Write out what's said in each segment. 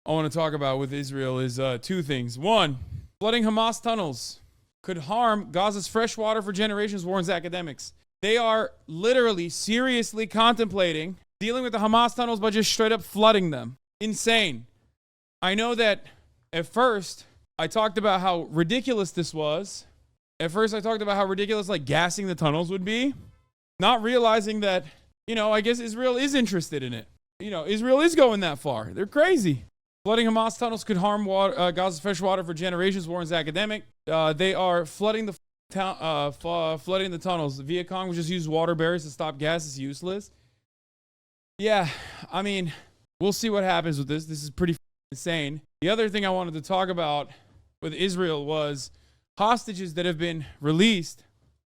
I want to talk about with Israel is two things. One, flooding Hamas tunnels could harm Gaza's fresh water for generations, warns academics. They are literally seriously contemplating dealing with the Hamas tunnels by just straight up flooding them. Insane. I know that at first I talked about how ridiculous this was. At first I talked about how ridiculous like gassing the tunnels would be, not realizing that, I guess Israel is interested in it. Israel is going that far. They're crazy. Flooding Hamas tunnels could harm Gaza's fresh water for generations, warns academic. They are flooding the tunnels. The Viet Cong would just use water barriers to stop gas. It's useless. Yeah, I mean, we'll see what happens with this. This is pretty insane. The other thing I wanted to talk about with Israel was hostages that have been released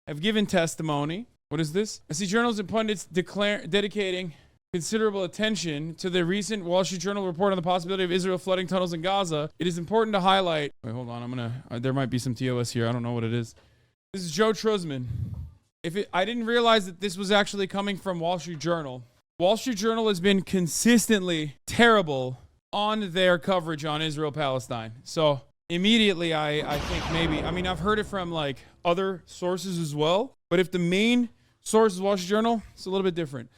have given testimony. What is this? I see journalists and pundits dedicating considerable attention to the recent Wall Street Journal report on the possibility of Israel flooding tunnels in Gaza. It is important to highlight. Wait, hold on. There might be some TOS here. I don't know what it is. This is Joe Truzman. I didn't realize that this was actually coming from Wall Street Journal. Wall Street Journal has been consistently terrible on their coverage on Israel-Palestine. So immediately I think maybe, I've heard it from like other sources as well, but if the main source is Wall Street Journal, it's a little bit different.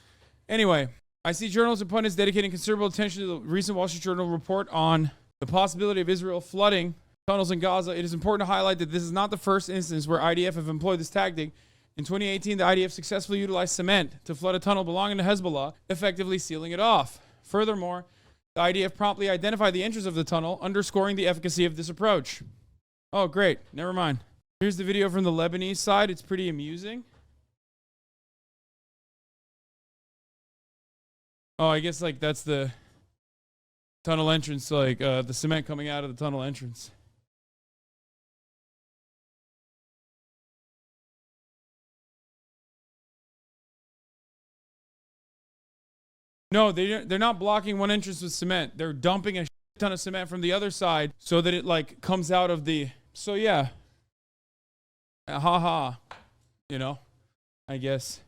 Anyway, I see journalists and pundits dedicating considerable attention to the recent Wall Street Journal report on the possibility of Israel flooding tunnels in Gaza. It is important to highlight that this is not the first instance where IDF have employed this tactic. In 2018, the IDF successfully utilized cement to flood a tunnel belonging to Hezbollah, effectively sealing it off. Furthermore, the IDF promptly identified the entrance of the tunnel, underscoring the efficacy of this approach. Oh, great. Never mind. Here's the video from the Lebanese side. It's pretty amusing. Oh, I guess like that's the tunnel entrance, like the cement coming out of the tunnel entrance. No, they're not blocking one entrance with cement. They're dumping a ton of cement from the other side so that it like comes out of the. So yeah, haha, I guess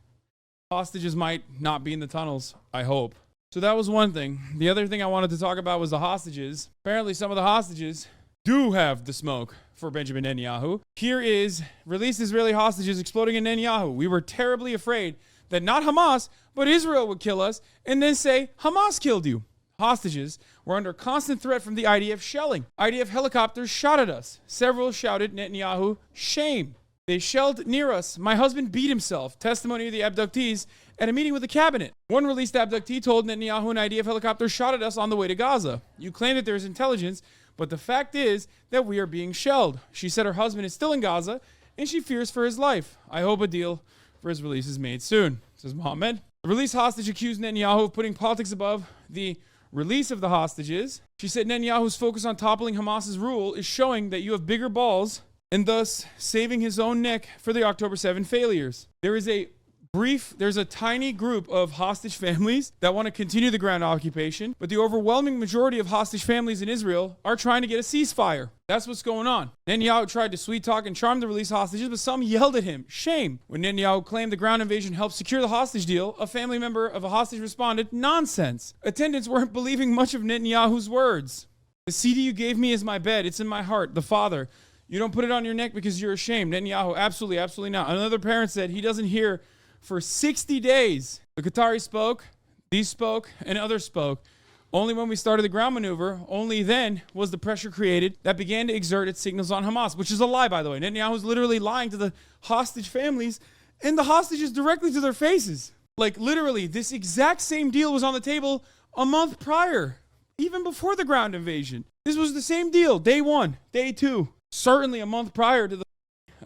hostages might not be in the tunnels. I hope. So that was one thing. The other thing I wanted to talk about was the hostages. Apparently, some of the hostages do have the smoke for Benjamin Netanyahu. Here is released Israeli hostages exploding in Netanyahu. We were terribly afraid that not Hamas, but Israel would kill us and then say, Hamas killed you. Hostages were under constant threat from the IDF shelling. IDF helicopters shot at us. Several shouted, Netanyahu, shame. They shelled near us. My husband beat himself. Testimony of the abductees at a meeting with the cabinet. One released abductee told Netanyahu an IDF helicopter shot at us on the way to Gaza. You claim that there's intelligence, but the fact is that we are being shelled. She said her husband is still in Gaza and she fears for his life. I hope a deal for his release is made soon, says Mohammed. The release hostage accused Netanyahu of putting politics above the release of the hostages. She said Netanyahu's focus on toppling Hamas's rule is showing that you have bigger balls and thus saving his own neck for the October 7 failures. There's a tiny group of hostage families that want to continue the ground occupation, but the overwhelming majority of hostage families in Israel are trying to get a ceasefire. That's what's going on. Netanyahu tried to sweet talk and charm the release hostages, but some yelled at him, shame. When Netanyahu claimed the ground invasion helped secure the hostage deal, a family member of a hostage responded, nonsense. Attendants weren't believing much of Netanyahu's words. The CD you gave me is my bed. It's in my heart. The father. You don't put it on your neck because you're ashamed. Netanyahu, absolutely, absolutely not. Another parent said he doesn't hear for 60 days. The Qatari spoke, these spoke, and others spoke. Only when we started the ground maneuver, only then was the pressure created that began to exert its signals on Hamas, which is a lie, by the way. Netanyahu is literally lying to the hostage families and the hostages directly to their faces. Like literally, this exact same deal was on the table a month prior, even before the ground invasion. This was the same deal, day one, day two, certainly a month prior to the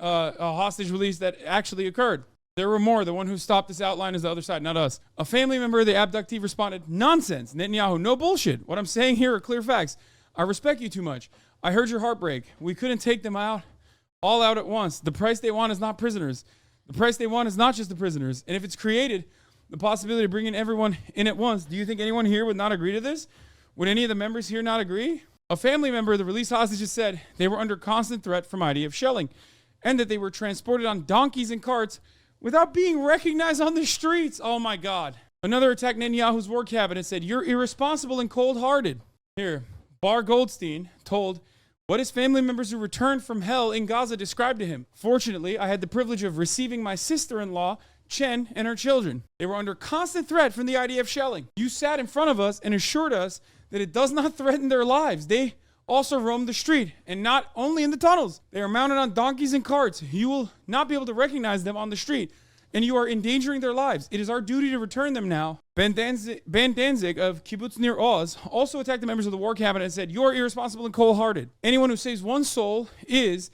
hostage release that actually occurred. There were more. The one who stopped this outline is the other side, not us. A family member of the abductee responded, nonsense. Netanyahu, no bullshit. What I'm saying here are clear facts. I respect you too much. I heard your heartbreak. We couldn't take them all out at once. The price they want is not prisoners. The price they want is not just the prisoners. And if it's created the possibility of bringing everyone in at once, do you think anyone here would not agree to this? Would any of the members here not agree? A family member of the released hostages said they were under constant threat from IDF shelling and that they were transported on donkeys and carts without being recognized on the streets. Oh my God. Another attacked Netanyahu's war cabinet said, you're irresponsible and cold-hearted. Here, Bar Goldstein told what his family members who returned from hell in Gaza described to him. Fortunately, I had the privilege of receiving my sister-in-law, Chen, and her children. They were under constant threat from the IDF shelling. You sat in front of us and assured us that it does not threaten their lives. They also roam the street, and not only in the tunnels. They are mounted on donkeys and carts. You will not be able to recognize them on the street, and you are endangering their lives. It is our duty to return them now. Ben Danzig of Kibbutz Nir Oz also attacked the members of the war cabinet and said, you are irresponsible and cold-hearted. Anyone who saves one soul is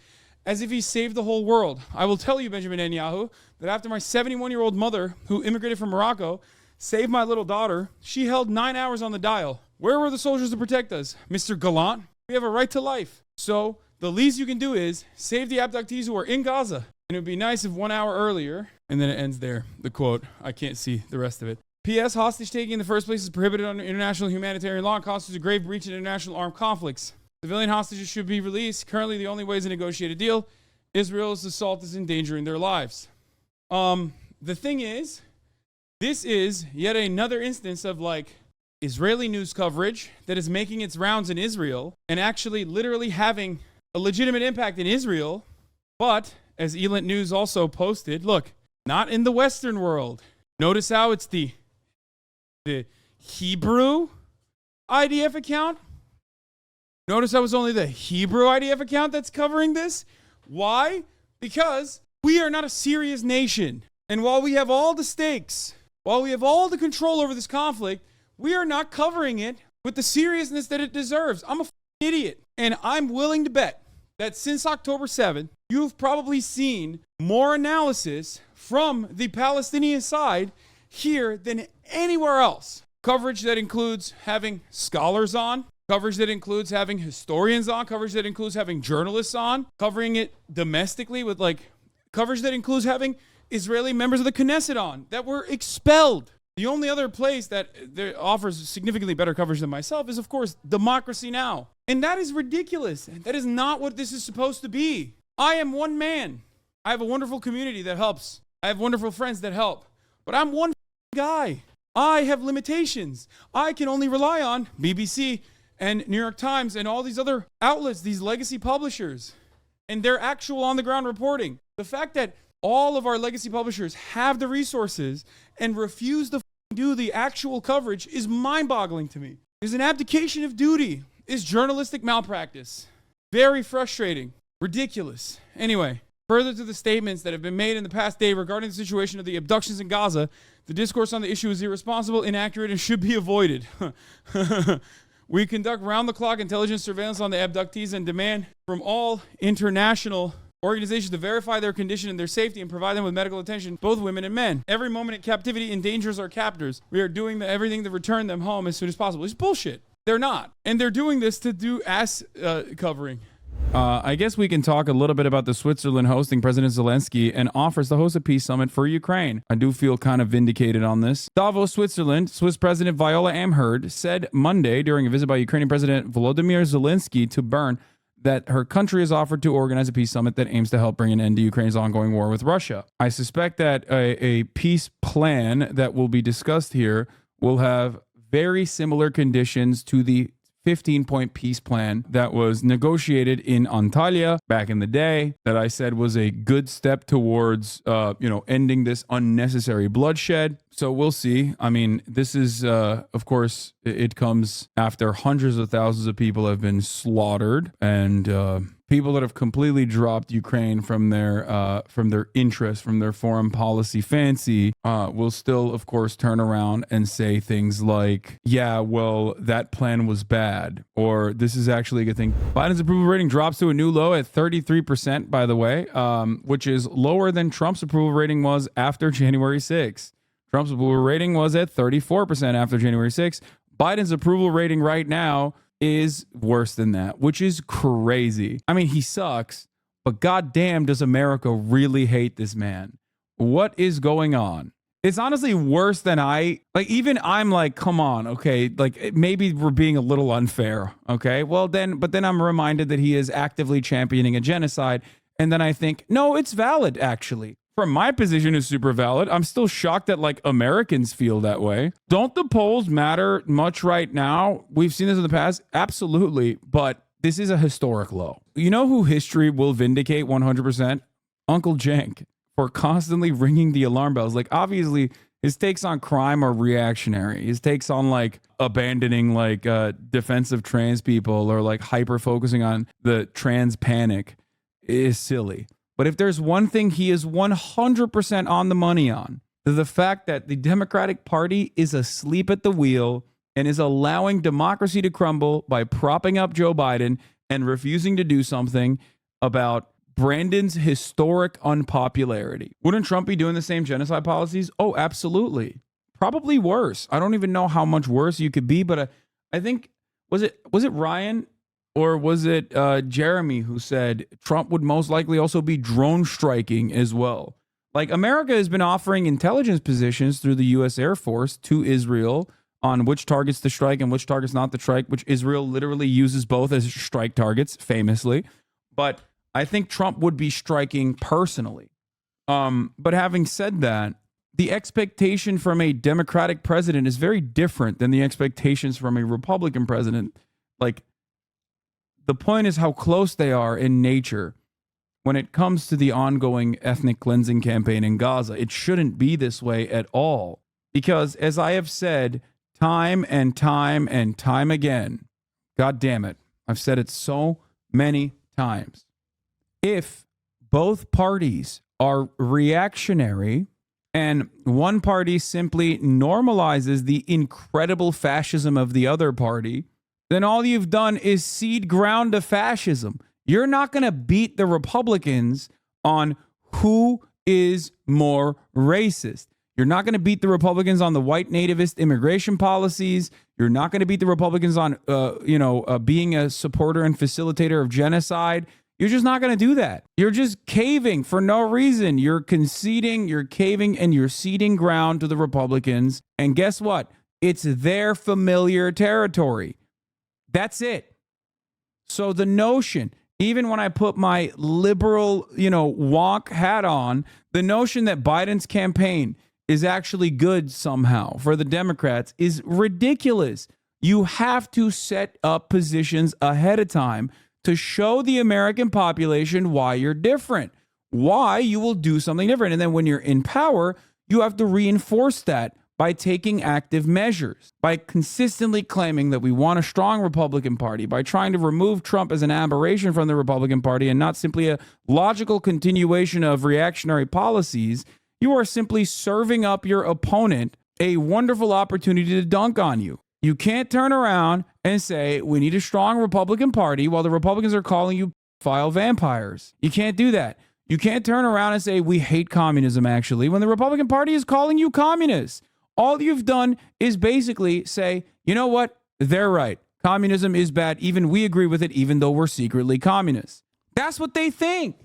as if he saved the whole world. I will tell you, Benjamin Netanyahu, that after my 71-year-old mother, who immigrated from Morocco, saved my little daughter, she held 9 hours on the dial. Where were the soldiers to protect us? Mr. Gallant, we have a right to life. So the least you can do is save the abductees who are in Gaza. And it would be nice if 1 hour earlier, and then it ends there, the quote. I can't see the rest of it. P.S. Hostage taking in the first place is prohibited under international humanitarian law and constitutes a grave breach in international armed conflicts. Civilian hostages should be released. Currently, the only way is a negotiated deal. Israel's assault is endangering their lives. The thing is, this is yet another instance of like Israeli news coverage that is making its rounds in Israel and actually literally having a legitimate impact in Israel. But as Elent News also posted, look, not in the Western world. Notice how it's the Hebrew IDF account. Notice how it's only the Hebrew IDF account that's covering this. Why? Because we are not a serious nation. And while we have all the stakes, while we have all the control over this conflict, we are not covering it with the seriousness that it deserves. I'm a idiot. And I'm willing to bet that since October 7th, you've probably seen more analysis from the Palestinian side here than anywhere else. Coverage that includes having scholars on, coverage that includes having historians on, coverage that includes having journalists on, covering it domestically with like coverage that includes having Israeli members of the Knesset on that were expelled. The only other place that offers significantly better coverage than myself is, of course, Democracy Now! And that is ridiculous. That is not what this is supposed to be. I am one man. I have a wonderful community that helps. I have wonderful friends that help. But I'm one guy. I have limitations. I can only rely on BBC and New York Times and all these other outlets, these legacy publishers, and their actual on-the-ground reporting. The fact that all of our legacy publishers have the resources and refuse to do the actual coverage is mind-boggling to me. It's an abdication of duty. It's journalistic malpractice. Very frustrating. Ridiculous. Anyway, further to the statements that have been made in the past day regarding the situation of the abductions in Gaza, the discourse on the issue is irresponsible, inaccurate, and should be avoided. We conduct round-the-clock intelligence surveillance on the abductees and demand from all international organizations to verify their condition and their safety and provide them with medical attention, both women and men. Every moment in captivity endangers our captors. We are doing everything to return them home as soon as possible. It's bullshit. They're not. And they're doing this to do ass covering. I guess we can talk a little bit about the Switzerland hosting President Zelensky and offers to host a peace summit for Ukraine. I do feel kind of vindicated on this. Davos, Switzerland, Swiss President Viola Amherd said Monday during a visit by Ukrainian President Volodymyr Zelensky to Bern that her country has offered to organize a peace summit that aims to help bring an end to Ukraine's ongoing war with Russia. I suspect that a peace plan that will be discussed here will have very similar conditions to the 15-point peace plan that was negotiated in Antalya back in the day that I said was a good step towards, ending this unnecessary bloodshed. So we'll see. I mean, this is, of course, it comes after hundreds of thousands of people have been slaughtered and people that have completely dropped Ukraine from their interest, from their foreign policy fancy, will still, of course, turn around and say things like, yeah, well, that plan was bad, or this is actually a good thing. Biden's approval rating drops to a new low at 33%, by the way, which is lower than Trump's approval rating was after January 6th. Trump's approval rating was at 34% after January 6th. Biden's approval rating right now is worse than that, which is crazy. I mean, he sucks, but goddamn, does America really hate this man? What is going on? It's honestly worse than I'm like, come on, okay, like maybe we're being a little unfair, okay? But then I'm reminded that he is actively championing a genocide, and then I think, no, it's valid, actually. from my position is super valid. I'm still shocked that like Americans feel that way. Don't the polls matter much right now? We've seen this in the past. Absolutely. But this is a historic low. You know who history will vindicate 100%? Uncle Cenk, for constantly ringing the alarm bells. Like, obviously, his takes on crime are reactionary. His takes on like abandoning like defensive trans people or like hyper focusing on the trans panic is silly. But if there's one thing he is 100% on the money on, the fact that the Democratic Party is asleep at the wheel and is allowing democracy to crumble by propping up Joe Biden and refusing to do something about Brandon's historic unpopularity. Wouldn't Trump be doing the same genocide policies? Oh, absolutely. Probably worse. I don't even know how much worse you could be, but I think, was it Ryan or was it Jeremy who said Trump would most likely also be drone striking as well? Like, America has been offering intelligence positions through the U.S. Air Force to Israel on which targets to strike and which targets not to strike, which Israel literally uses both as strike targets, famously. But I think Trump would be striking personally. But having said that, the expectation from a Democratic president is very different than the expectations from a Republican president. Like, the point is how close they are in nature. When it comes to the ongoing ethnic cleansing campaign in Gaza, it shouldn't be this way at all. Because as I have said time and time and time again, God damn it, I've said it so many times. If both parties are reactionary and one party simply normalizes the incredible fascism of the other party, then all you've done is seed ground to fascism. You're not going to beat the Republicans on who is more racist. You're not going to beat the Republicans on the white nativist immigration policies. You're not going to beat the Republicans on, being a supporter and facilitator of genocide. You're just not going to do that. You're just caving for no reason. You're conceding, you're caving, and you're ceding ground to the Republicans. And guess what? It's their familiar territory. That's it. So the notion, even when I put my liberal, wonk hat on, the notion that Biden's campaign is actually good somehow for the Democrats is ridiculous. You have to set up positions ahead of time to show the American population why you're different, why you will do something different. And then when you're in power, you have to reinforce that by taking active measures, by consistently claiming that we want a strong Republican Party, by trying to remove Trump as an aberration from the Republican Party and not simply a logical continuation of reactionary policies. You are simply serving up your opponent a wonderful opportunity to dunk on you. You can't turn around and say, we need a strong Republican Party while the Republicans are calling you file vampires. You can't do that. You can't turn around and say, we hate communism, actually, when the Republican Party is calling you communists. All you've done is basically say, you know what? They're right. Communism is bad. Even we agree with it, even though we're secretly communists. That's what they think.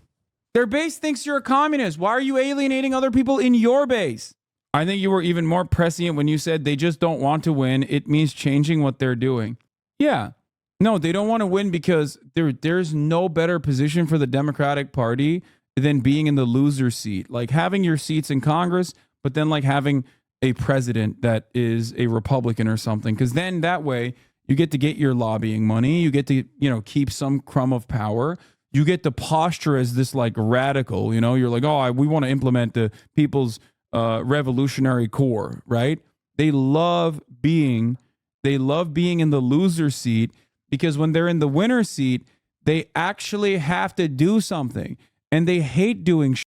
Their base thinks you're a communist. Why are you alienating other people in your base? I think you were even more prescient when you said they just don't want to win. It means changing what they're doing. Yeah. No, they don't want to win because there's no better position for the Democratic Party than being in the loser seat. Like having your seats in Congress, but then like having a president that is a Republican or something. Because then that way you get to get your lobbying money. You get to, keep some crumb of power. You get to posture as this like radical, you're like, oh, we want to implement the people's revolutionary core, right? They love being in the loser seat because when they're in the winner seat, they actually have to do something and they hate doing shit.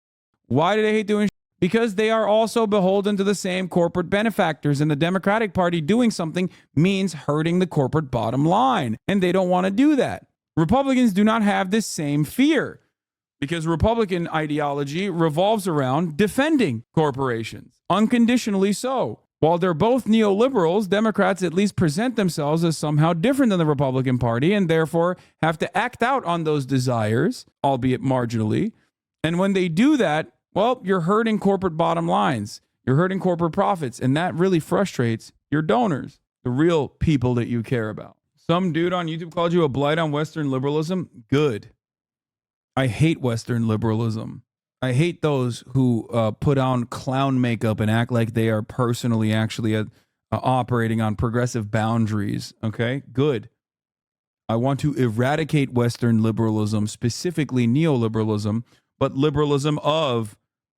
Why do they hate doing shit? Because they are also beholden to the same corporate benefactors, and the Democratic Party doing something means hurting the corporate bottom line, and they don't want to do that. Republicans do not have this same fear because Republican ideology revolves around defending corporations, unconditionally so. While they're both neoliberals, Democrats at least present themselves as somehow different than the Republican Party and therefore have to act out on those desires, albeit marginally. And when they do that, well, you're hurting corporate bottom lines. You're hurting corporate profits, and that really frustrates your donors, the real people that you care about. Some dude on YouTube called you a blight on Western liberalism. Good. I hate Western liberalism. I hate those who put on clown makeup and act like they are personally actually operating on progressive boundaries. Okay, good. I want to eradicate Western liberalism, specifically neoliberalism, but liberalism of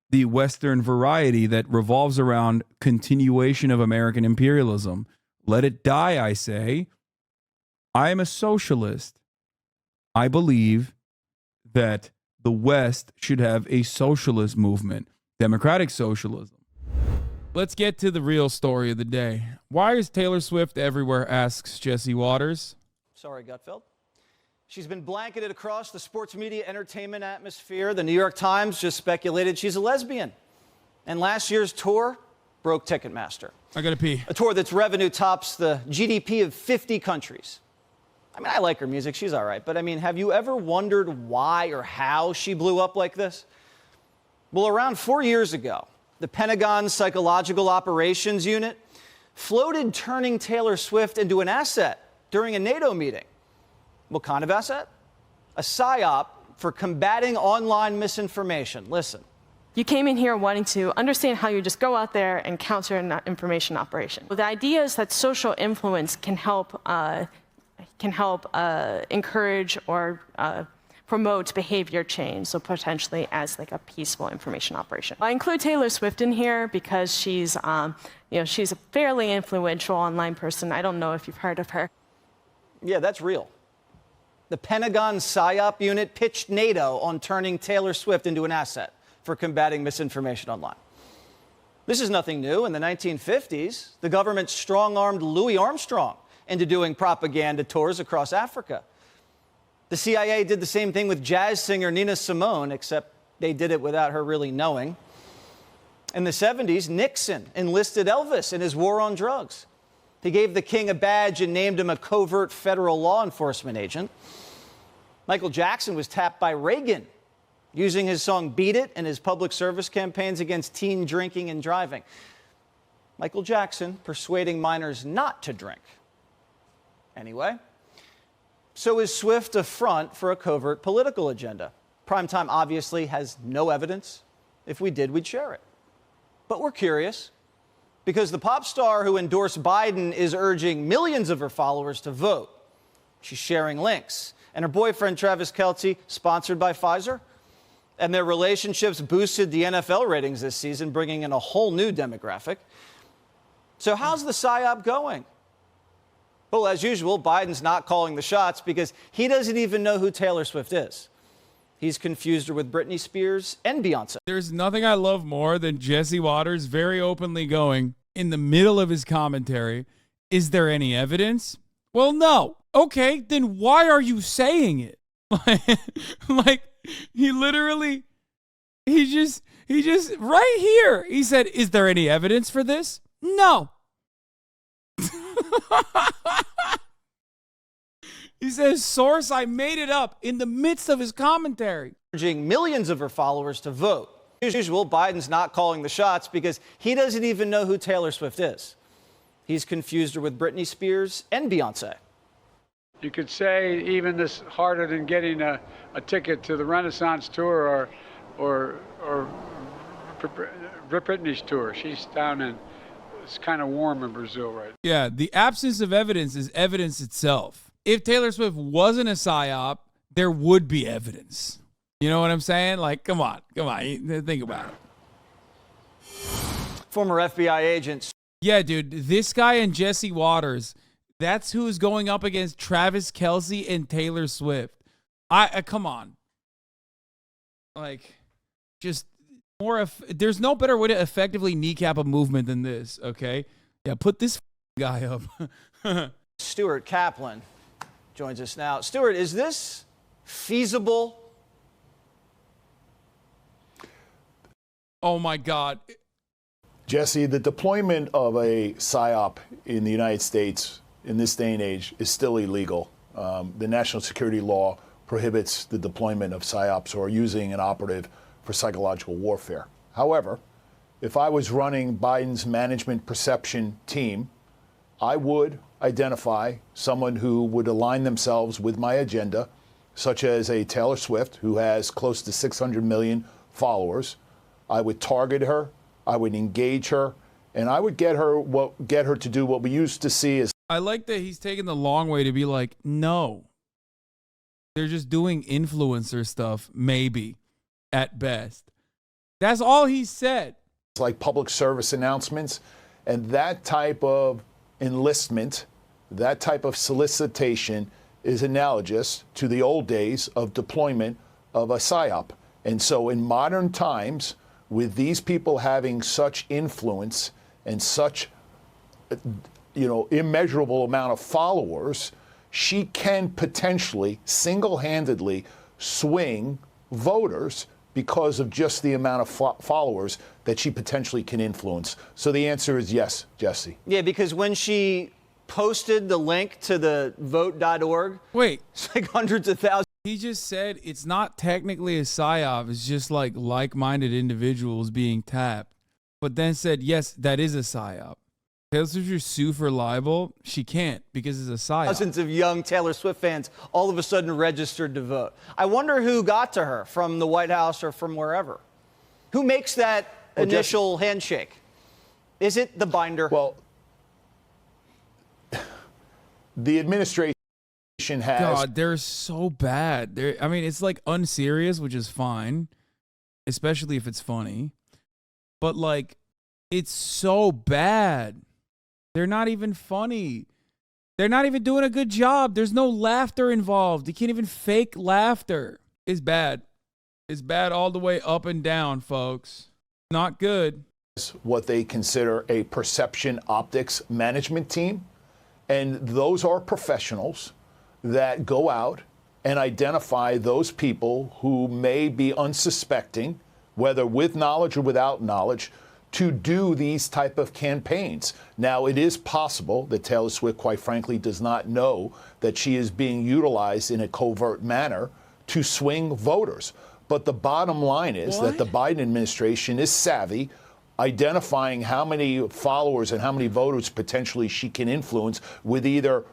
the Western variety that revolves around continuation of American imperialism. Let it die, I say. I am a socialist. I believe that the West should have a socialist movement, democratic socialism. Let's get to the real story of the day. Why is Taylor Swift everywhere, asks Jesse Waters. Sorry, Gutfeld. She's been blanketed across the sports media entertainment atmosphere. The New York Times just speculated she's a lesbian. And last year's tour broke Ticketmaster. I gotta pee. A tour that's revenue tops the GDP of 50 countries. I mean, I like her music. She's all right. But, I mean, have you ever wondered why or how she blew up like this? Well, around 4 years ago, the Pentagon's Psychological Operations Unit floated turning Taylor Swift into an asset during a NATO meeting. What kind of asset? A PSYOP for combating online misinformation. Listen. You came in here wanting to understand how you just go out there and counter an information operation. Well, the idea is that social influence can help encourage or promote behavior change, so potentially as like a peaceful information operation. I include Taylor Swift in here because she's a fairly influential online person. I don't know if you've heard of her. Yeah, that's real. The Pentagon PSYOP unit pitched NATO on turning Taylor Swift into an asset for combating misinformation online. This is nothing new. In the 1950s, the government strong-armed Louis Armstrong into doing propaganda tours across Africa. The CIA did the same thing with jazz singer Nina Simone, except they did it without her really knowing. In the 70s, Nixon enlisted Elvis in his war on drugs. He gave the king a badge and named him a covert federal law enforcement agent. Michael Jackson was tapped by Reagan, using his song Beat It in his public service campaigns against teen drinking and driving. Michael Jackson persuading minors not to drink. Anyway, so is Swift a front for a covert political agenda? Primetime obviously has no evidence. If we did, we'd share it. But we're curious, because the pop star who endorsed Biden is urging millions of her followers to vote. She's sharing links. And her boyfriend, Travis Kelce, sponsored by Pfizer. And their relationships boosted the NFL ratings this season, bringing in a whole new demographic. So how's the PSYOP going? Well, as usual, Biden's not calling the shots because he doesn't even know who Taylor Swift is. He's confused her with Britney Spears and Beyonce. There's nothing I love more than Jesse Waters very openly going in the middle of his commentary, is there any evidence? Well, no. Okay, then why are you saying it? Like, he just right here, he said, is there any evidence for this? No. He says, source, I made it up in the midst of his commentary. Urging millions of her followers to vote. As usual, Biden's not calling the shots because he doesn't even know who Taylor Swift is. He's confused her with Britney Spears and Beyonce. You could say even this harder than getting a ticket to the Renaissance tour or Britney's tour. She's down in, it's kind of warm in Brazil right now. Yeah, the absence of evidence is evidence itself. If Taylor Swift wasn't a PSYOP, there would be evidence. You know what I'm saying? Like, come on, think about it. Former FBI agents. Yeah, dude, this guy and Jesse Waters, that's who's going up against Travis Kelce and Taylor Swift. Come on. Like, just more. There's no better way to effectively kneecap a movement than this, okay? Yeah, put this guy up. Stuart Kaplan joins us now. Stuart, is this feasible? Oh, my God. Jesse, the deployment of a PSYOP in the United States in this day and age is still illegal. The national security law prohibits the deployment of PSYOPs or using an operative for psychological warfare. However, if I was running Biden's management perception team, I would identify someone who would align themselves with my agenda, such as a Taylor Swift, who has close to 600 million followers. I would target her, I would engage her, and I would get her to do what we used to see as. I like that he's taking the long way to be like, no, they're just doing influencer stuff, maybe, at best. That's all he said. It's like public service announcements, and that type of enlistment, that type of solicitation is analogous to the old days of deployment of a PSYOP. And so in modern times, with these people having such influence and such, immeasurable amount of followers, she can potentially single-handedly swing voters because of just the amount of followers that she potentially can influence. So the answer is yes, Jesse. Yeah, because when she posted the link to the vote.org, wait, it's like hundreds of thousands. He just said it's not technically a PSYOP. It's just like like-minded individuals being tapped. But then said, yes, that is a PSYOP. Taylor Swift should sue for libel. She can't because it's a PSYOP. Thousands of young Taylor Swift fans all of a sudden registered to vote. I wonder who got to her from the White House or from wherever. Who makes that initial handshake? Is it the binder? Well, the administration has. God, they're so bad. It's like unserious, which is fine, especially if it's funny. But like, it's so bad. They're not even funny. They're not even doing a good job. There's no laughter involved. You can't even fake laughter. It's bad. It's bad all the way up and down, folks. Not good. What they consider a perception optics management team. And those are professionals that go out and identify those people who may be unsuspecting, whether with knowledge or without knowledge, to do these type of campaigns. Now, it is possible that Taylor Swift, quite frankly, does not know that she is being utilized in a covert manner to swing voters. But the bottom line is that the Biden administration is savvy, identifying how many followers and how many voters potentially she can influence with either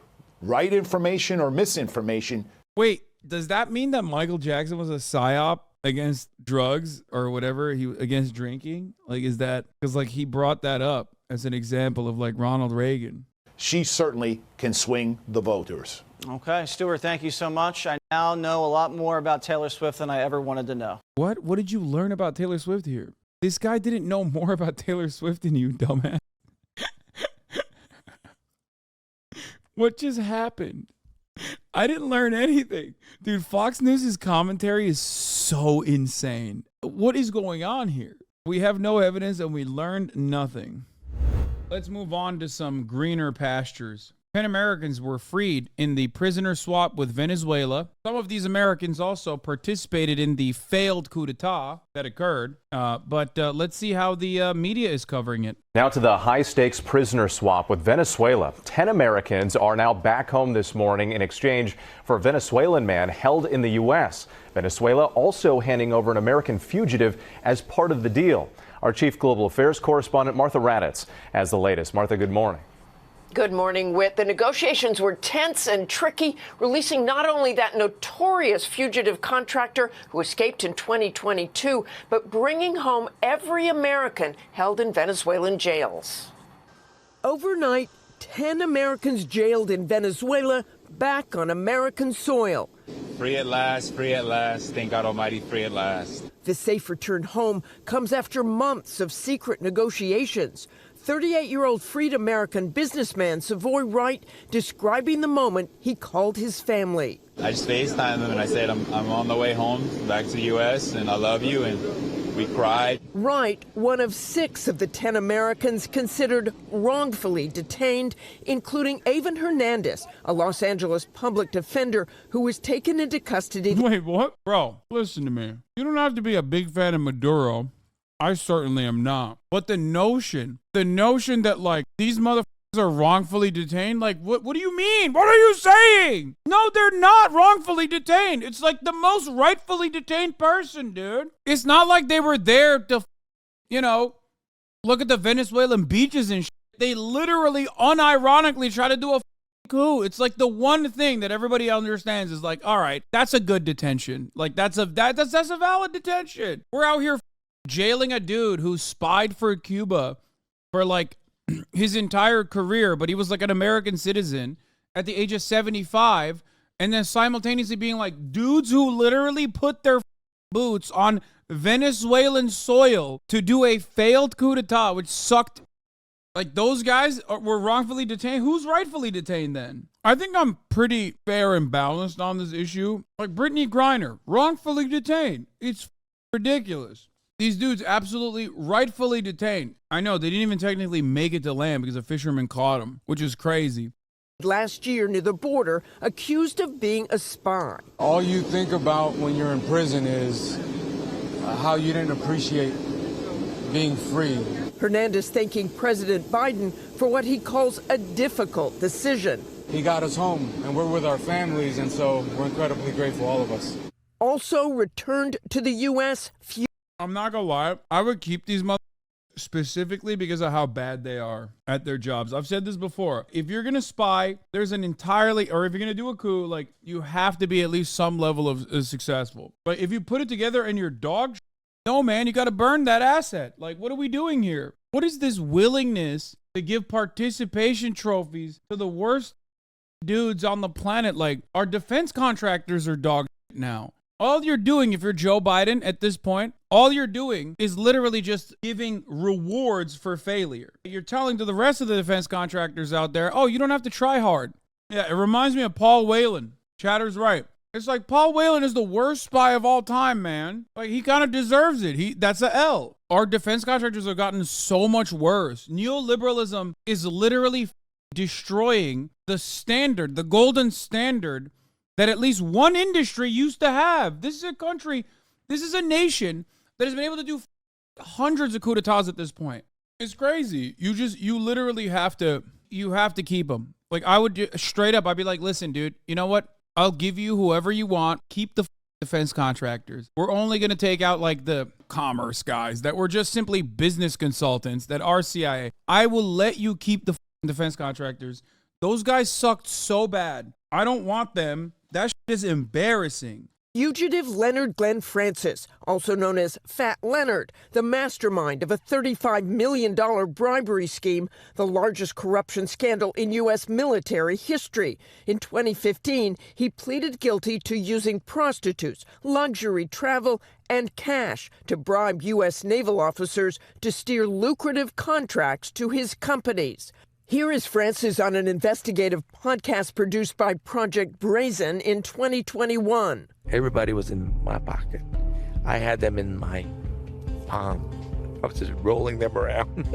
right information or misinformation. Wait, does that mean that Michael Jackson was a PSYOP against drugs or whatever, against drinking? Like, is that because like he brought that up as an example of like Ronald Reagan? She certainly can swing the voters. Okay, Stuart, thank you so much. I now know a lot more about Taylor Swift than I ever wanted to know. What did you learn about Taylor Swift here? This guy didn't know more about Taylor Swift than you, dumbass. What just happened? I didn't learn anything. Dude, Fox News' commentary is so insane. What is going on here? We have no evidence and we learned nothing. Let's move on to some greener pastures. 10 Americans were freed in the prisoner swap with Venezuela. Some of these Americans also participated in the failed coup d'etat that occurred. But let's see how the media is covering it. Now to the high-stakes prisoner swap with Venezuela. 10 Americans are now back home this morning in exchange for a Venezuelan man held in the U.S. Venezuela also handing over an American fugitive as part of the deal. Our chief global affairs correspondent, Martha Raddatz, has the latest. Martha, good morning. Good morning, Whit. The negotiations were tense and tricky, releasing not only that notorious fugitive contractor who escaped in 2022, but bringing home every American held in Venezuelan jails. Overnight, 10 Americans jailed in Venezuela back on American soil. Free at last, thank God Almighty, free at last. The safe return home comes after months of secret negotiations. 38-year-old freed American businessman Savoy Wright describing the moment he called his family. I just FaceTimed them and I said, I'm on the way home back to the U.S. and I love you, and we cried. Wright, one of 6 of the 10 Americans considered wrongfully detained, including Avon Hernandez, a Los Angeles public defender who was taken into custody. Wait, what? Bro, listen to me. You don't have to be a big fan of Maduro. I certainly am not. But the notion that like these motherfuckers are wrongfully detained, like what do you mean? What are you saying? No, they're not wrongfully detained. It's like the most rightfully detained person, dude. It's not like they were there to, look at the Venezuelan beaches and shit. They literally unironically try to do a coup. It's like the one thing that everybody understands is like, all right, that's a good detention. Like that's a valid detention. We're out here jailing a dude who spied for Cuba for like his entire career, but he was like an American citizen at the age of 75, and then simultaneously being like dudes who literally put their boots on Venezuelan soil to do a failed coup d'etat, which sucked. Like, those guys were wrongfully detained. Who's rightfully detained then? I think I'm pretty fair and balanced on this issue. Like, Brittany Griner, wrongfully detained. It's ridiculous. These dudes absolutely rightfully detained. I know, they didn't even technically make it to land because a fisherman caught them, which is crazy. Last year near the border, accused of being a spy. All you think about when you're in prison is how you didn't appreciate being free. Hernandez thanking President Biden for what he calls a difficult decision. He got us home, and we're with our families, and so we're incredibly grateful, all of us. Also returned to the U.S. I'm not gonna lie, I would keep these motherfuckers specifically because of how bad they are at their jobs. I've said this before. If you're gonna spy, there's an entirely, or if you're gonna do a coup, like, you have to be at least some level of successful. But if you put it together and you're dog shit, no, man, you got to burn that asset. Like, what are we doing here? What is this willingness to give participation trophies to the worst dudes on the planet? Like, our defense contractors are dog shit now. All you're doing, if you're Joe Biden at this point, all you're doing is literally just giving rewards for failure. You're telling to the rest of the defense contractors out there, oh, you don't have to try hard. Yeah, it reminds me of Paul Whelan. Chatter's right. It's like Paul Whelan is the worst spy of all time, man. Like, he kind of deserves it. That's a L. Our defense contractors have gotten so much worse. Neoliberalism is literally destroying the standard, the golden standard that at least one industry used to have. This is a country, this is a nation that has been able to do hundreds of coup d'etats at this point. It's crazy. You literally have to keep them. Like, I would straight up, I'd be like, listen, dude, you know what? I'll give you whoever you want. Keep the defense contractors. We're only going to take out like the commerce guys that were just simply business consultants that are CIA. I will let you keep the defense contractors. Those guys sucked so bad. I don't want them. That shit is embarrassing. Fugitive Leonard Glenn Francis, also known as Fat Leonard, the mastermind of a $35 million bribery scheme, the largest corruption scandal in U.S. military history. In 2015, he pleaded guilty to using prostitutes, luxury travel, and cash to bribe U.S. naval officers to steer lucrative contracts to his companies. Here is Francis on an investigative podcast produced by Project Brazen in 2021. Everybody was in my pocket. I had them in my palm. I was just rolling them around.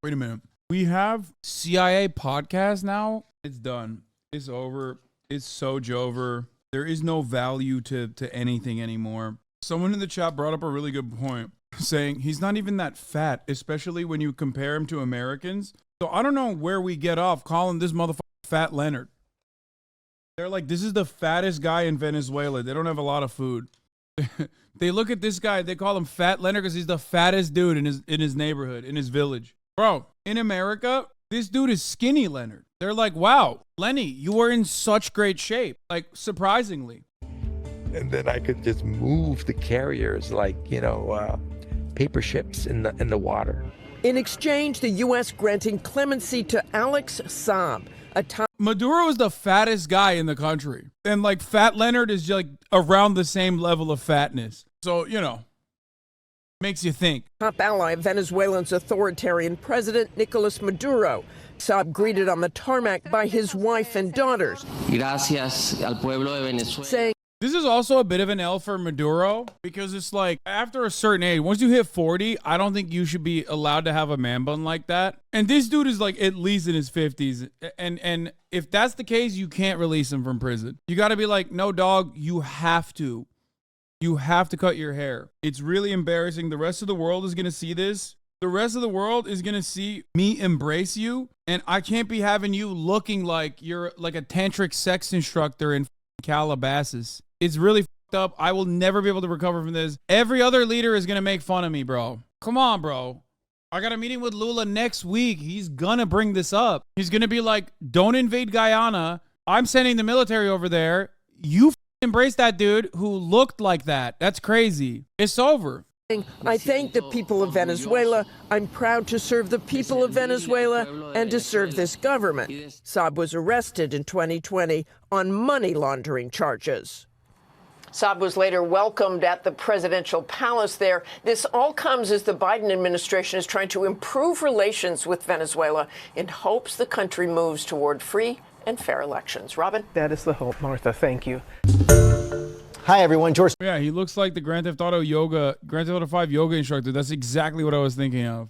Wait a minute. We have CIA podcast now? It's done. It's over. It's so jover. There is no value to anything anymore. Someone in the chat brought up a really good point, saying he's not even that fat, especially when you compare him to Americans. So I don't know where we get off calling this motherfucker Fat Leonard. They're like, this is the fattest guy in Venezuela. They don't have a lot of food. They look at this guy, they call him Fat Leonard because he's the fattest dude in his neighborhood, in his village. Bro, in America, this dude is Skinny Leonard. They're like, wow, Lenny, you are in such great shape. Like, surprisingly. And then I could just move the carriers like, paper ships in the water. In exchange, the U.S. granting clemency to Alex Saab, Maduro is the fattest guy in the country. And like Fat Leonard is like around the same level of fatness. So, makes you think. Top ally of Venezuela's authoritarian president, Nicolas Maduro. Saab greeted on the tarmac by his wife and daughters. Gracias al pueblo de Venezuela. Saying, this is also a bit of an L for Maduro because it's like after a certain age, once you hit 40, I don't think you should be allowed to have a man bun like that. And this dude is like at least in his 50s. And if that's the case, you can't release him from prison. You got to be like, no, dog, you have to. You have to cut your hair. It's really embarrassing. The rest of the world is going to see this. The rest of the world is going to see me embrace you. And I can't be having you looking like you're like a tantric sex instructor in Calabasas. It's really fucked up. I will never be able to recover from this. Every other leader is going to make fun of me, bro. Come on, bro. I got a meeting with Lula next week. He's gonna bring this up. He's gonna be like, don't invade Guyana. I'm sending the military over there. You embrace that dude who looked like that. That's crazy. It's over. I thank the people of Venezuela. I'm proud to serve the people of Venezuela and to serve this government. Saab was arrested in 2020 on money laundering charges. Saab was later welcomed at the presidential palace there. This all comes as the Biden administration is trying to improve relations with Venezuela in hopes the country moves toward free and fair elections. Robin? That is the hope, Martha. Thank you. Hi, everyone. George. Yeah, he looks like the Grand Theft Auto 5 yoga instructor. That's exactly what I was thinking of.